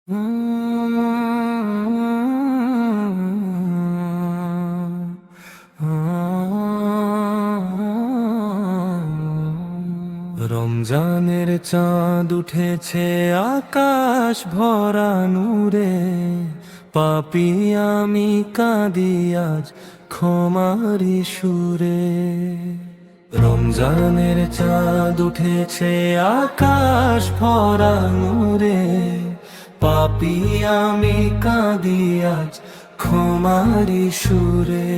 রমজানের চাঁদ উঠেছে আকাশ ভরা নূরে, পাপী আমি কাঁদি আজ ক্ষমারি সুরে। রমজানের চাঁদ উঠেছে আকাশ ভরা নূরে, পাপী আমি কাঁদি আজ ক্ষমারি সুরে।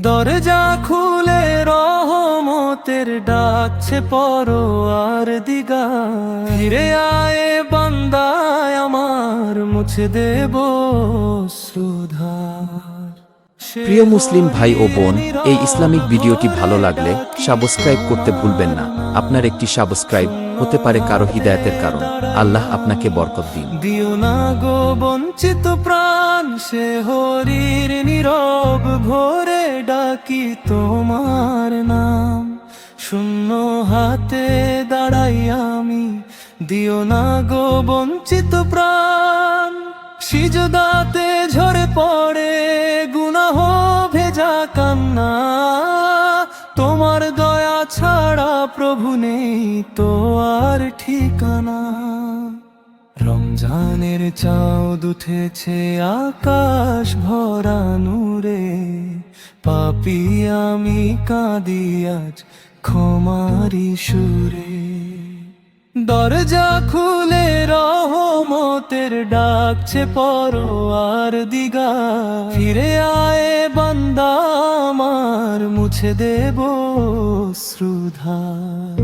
দরজা খুলে রহমতের ডাকছে পরোয়ার দিগার, ফিরে আয় বান্দায় আমার, মুছে দেব অশ্রুধার। প্রিয় মুসলিম ভাই ও বোন, এই ইসলামিক ভিডিওটি ভালো লাগলে সাবস্ক্রাইব করতে ভুলবেন না। আপনার একটি সাবস্ক্রাইব হতে পারে কারো হিদায়াতের কারণ। আল্লাহ আপনাকে বরকত দিন। দিও না গো বঞ্চিত প্রাণ, সে হরির নীরব ভোরে ডাকি তোমার নাম। শূন্য হাতে দাঁড়াই আমি, দিও না গো বঞ্চিত প্রাণ। সিজদাতে ঝরে পড়ে গুনাহ ভেজা কান্না, তোমার দয়া ছাড়া প্রভু নেই তো আর ঠিকানা। রমজানের চাঁদ উঠেছে আকাশ ভরা নূরে, পাপী আমি কাঁদি আজ ক্ষমারি সুরে। দরজা খুলে রহমতের ডাকছে পরোয়ার দিগার, ফিরে আয় বান্দা আমার, মুছে দেব অশ্রুধার।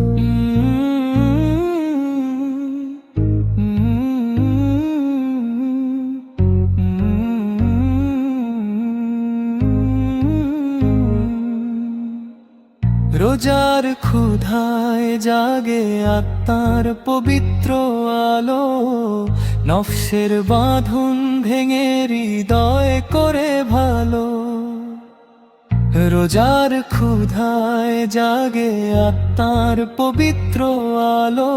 রোজার ক্ষুধায় জাগে আত্মার পবিত্র আলো, নফসের বাঁধন ভেঙে হৃদয় করে ভালো। রোজার ক্ষুধায় জাগে আত্মার পবিত্র আলো,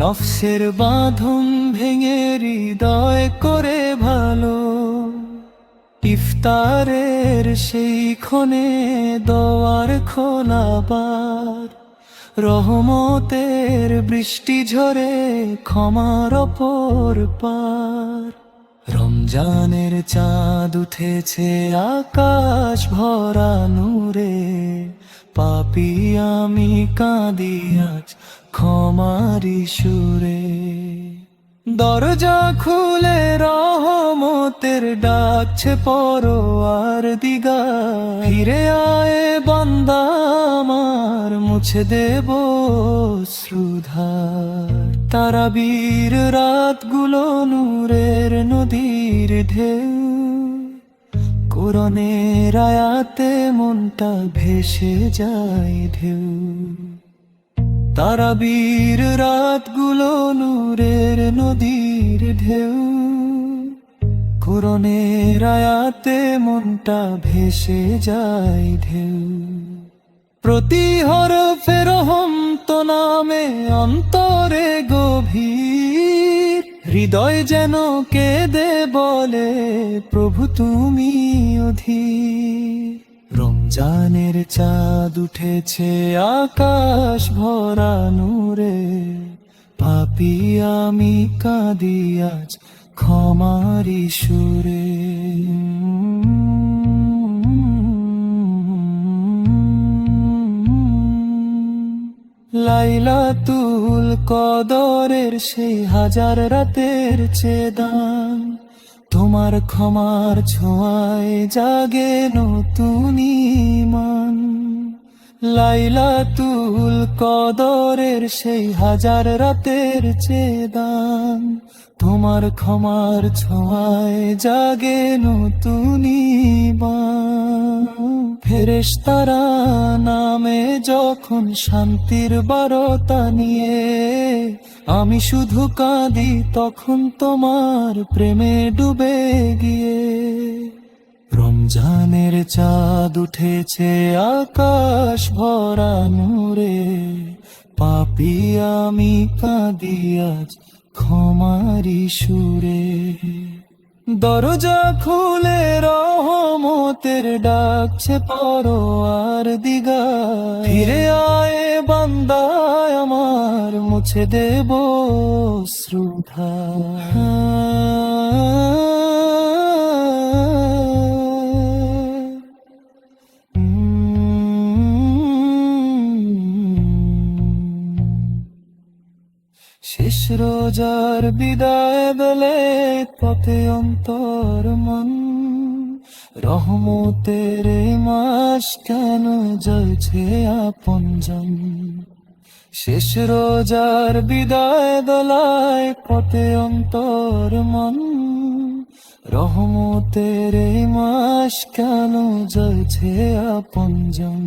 নফসের বাঁধন ভেঙে হৃদয় করে ভালো। ইফতারের সেই ক্ষণে দোয়ার খোলাবার, রহমতের বৃষ্টি ঝরে ক্ষমার অপর পার। রমজানের চাঁদ উঠেছে আকাশ ভরা নূরে, পাপী আমি কাঁদি আজ ক্ষমারি সুরে। দরজা খুলে রহমতের ডাকছে পরোয়ার দিগার, ফিরে আয় বান্দা আমার, মুছে দেব অশ্রুধার। তারাবীর রাতগুলো নূরের নদীর ঢেউ, কোরআনের আয়াতে মনটা ভেসে যায় ঢেউ। তারাবীর রাতগুলো নূরের নদীর ঢেউ, কোরআনের আয়াতে মনটা ভেসে যায় ঢেউ। প্রতি হরফে রহমত নামে অন্তরে গভীর, হৃদয় যেন কেঁদে বলে প্রভু তুমি অধীর। রমজানের চাঁদ উঠেছে আকাশ ভরা নূরে, পাপী আমি কাঁদি আজ ক্ষমারি সুরে। লাইলাতুল কদরের সেই হাজার রাতের চেয়ে দাম, তোমার ক্ষমার ছোঁয়ায় জাগে নতুন ঈমান। লাইলাতুল কদরের সেই হাজার রাতের চেয়ে দাম, তোমার ক্ষমার ছোঁয়ায় জাগে নতুন ঈমান। ফেরেশতারা নামে যখন শান্তির বারতা নিয়ে, আমি শুধু কাঁদি তখন তোমার প্রেমে ডুবে গিয়ে। রমজানের চাঁদ উঠেছে আকাশ ভরা নূরে, পাপী আমি কাঁদি আজ ক্ষমারি সুরে। দরজা খুলে রহমতের ডাকছে পরোয়ার দিগা, ফিরে আয় বান্দায় আমার, মুছে দেব শ্রুধা। শেষ রোজার বিদায় বেলে পথে অন্তর মন, রহমতের এই মাস কেন জ্বলছে আপনজন। শেষ রোজার বিদায় দোলায় পথে অন্তর মন, রহমতের এই মাস কেন জ্বলছে আপনজন।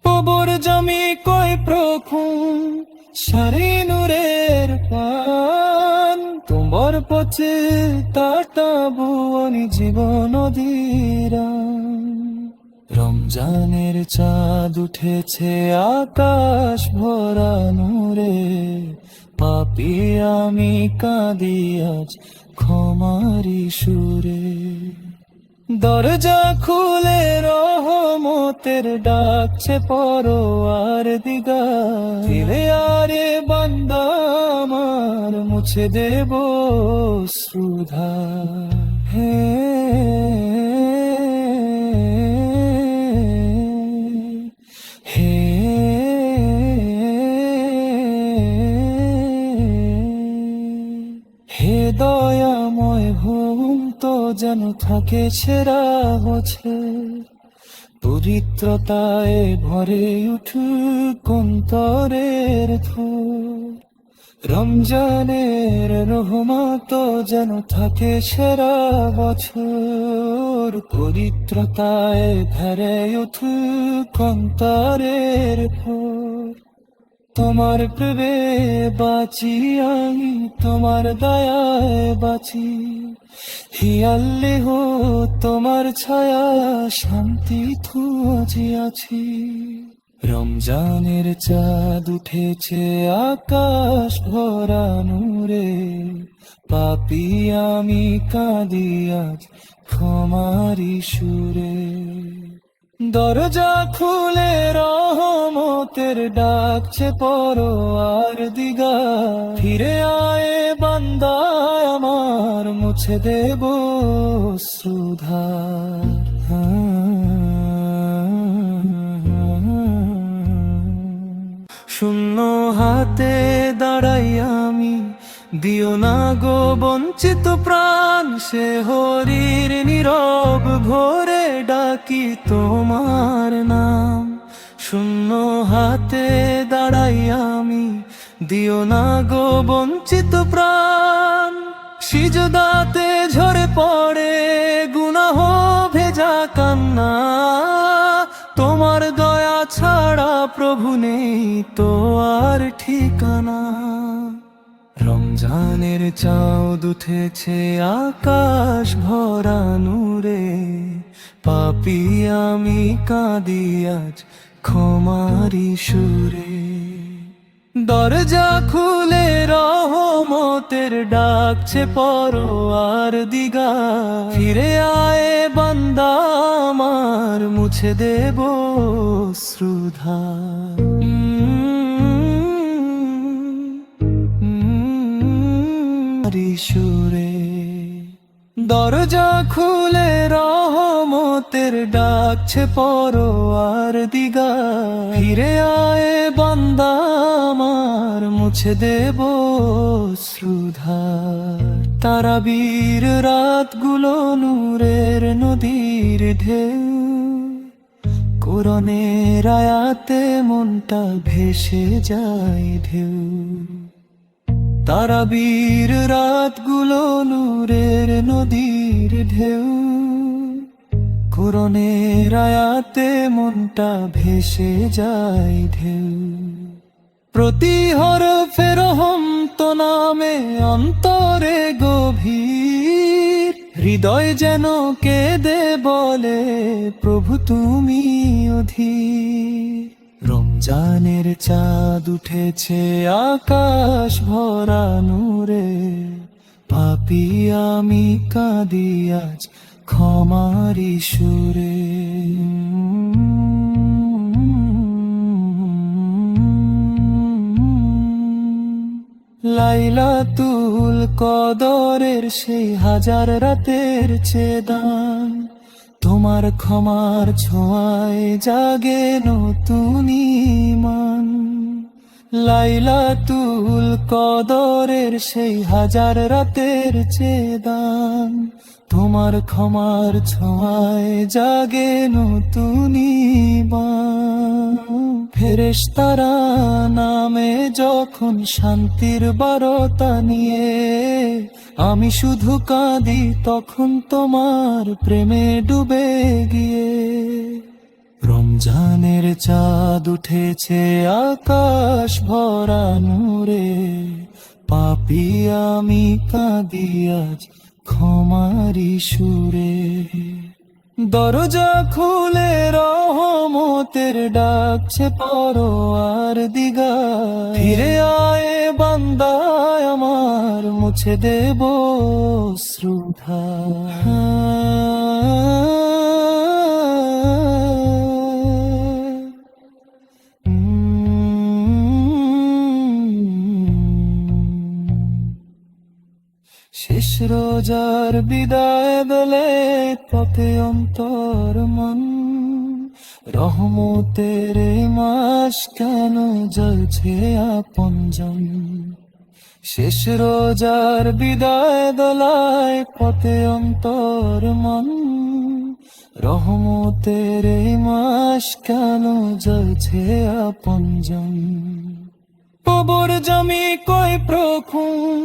কবর জমি কই প্রখুম সারি নূরের পান, তোমার পথে তাটাবুয়ানি জীবন ধীরান। রমজানের চাঁদ উঠেছে আকাশ ভরা নূরে, পাপী আমি কাঁদি আজ ক্ষমারি সুরে। দরজা খুলে রহমতের ডাকছে পরোয়ার দিগা, ফিরে আরে বান্দা আমার, মুছে দেব শ্রুধা। হে হে হে দয়াময় ঘুম তো যেন থাকে ছেঁড়া হচ্ছে, পবিত্রতায় ভরে উঠুক অন্তরের ধূপ। রমজানের রহমত যেন থাকে সেরা বছর, পবিত্রতায় ভরে উঠুক অন্তরের ভোর। তোমার প্রেমে বাঁচি আমি, তোমার দয়ায় বাঁচি, হি আল্লাহ তোমার ছায়া শান্তি খুঁজি আছি। রমজানের চাঁদ উঠেছে আকাশ ভরা নূরে, পাপী আমি কাঁদি আজ ক্ষমারি সুরে। দরজা খুলে রহমতের ডাকছে পরোয়ার দিগা, ফিরে আয় বান্দা আমার, মুছে দেব শ্রুধা। শূন্য হাতে দাঁড়াই আমি, দিও না গো বঞ্চিত প্রাণ, সে হরির নীরব ভোরে ডাকি তোমার নাম। শূন্য হাতে দাঁড়াই আমি, দিও না গো বঞ্চিত প্রাণ, সিজদাতে ঝরে পড়ে গুনাহ ভেজা কান্না, তোমার দয়া ছাড়া প্রভু নেই তো আর ঠিকানা। রমজানের চাঁদ উঠেছে আকাশ ভরা নূরে, পাপী আমি কাঁদি আজ ক্ষমারি সুরে। দরজা খুলে রহমতের ডাকছে পরোয়ার দিগা, ফিরে আয় বান্দা আমার, মুছে দেব শ্রুধা। সুরে দরজা খুলে রহমতের ডাকছে পরোয়ার দিগা, ফিরে আয় বান্দা আমার, মুছে দেব শ্রুধা। তারাবীর রাতগুলো নূরের নদীর ঢেউ, কোরআনের আয়াতে মনটা ভেসে যায় ঢেউ। তারাবীর রাতগুলো নূরের নদীর ঢেউ, কোরআনের আয়াতে মনটা ভেসে যায় ঢেউ। প্রতি হরফে রহমত নামে অন্তরে গভীর, হৃদয় যেন কেঁদে বলে প্রভু তুমি অধীর। রমজানের চাঁদ উঠেছে আকাশ ভরা নূরে, পাপী আমি কাঁদি আজ ক্ষমারি সুরে। লাইলাতুল কদরের সেই হাজার রাতের চেদান, তোমার ক্ষমার ছোঁয়ায় জাগে নতুন ঈমান। লাইলাতুল কদরের সেই হাজার রাতের চেদান, তোমার ক্ষমার ছোঁয়ায় জাগে নতুন ঈমান। ফেরেশতারা নামে যখন শান্তির বারতা নিয়ে, আমি শুধু কাঁদি তখন তোমার প্রেমে ডুবে গিয়ে। রমজানের চাঁদ উঠেছে আকাশ ভরা নূরে, পাপী আমি কাঁদি আজ ক্ষমারি সুরে। দরজা খুলে রহমতের ডাকছে পরওয়ার দিগার, ফিরে আয় বান্দায় আমার, মুছে দেব শ্রুধার। শেষ রোজার বিদায় বেলে পথে অন্তর মন, রহমতের এই মাস কেন জ্বলছে আপনজন। শেষ রোজার বিদায় দোলায় পথে অন্তর মন, রহমতের এই মাস কেন জ্বলছে আপনজন। কবর জমি কই প্রখুম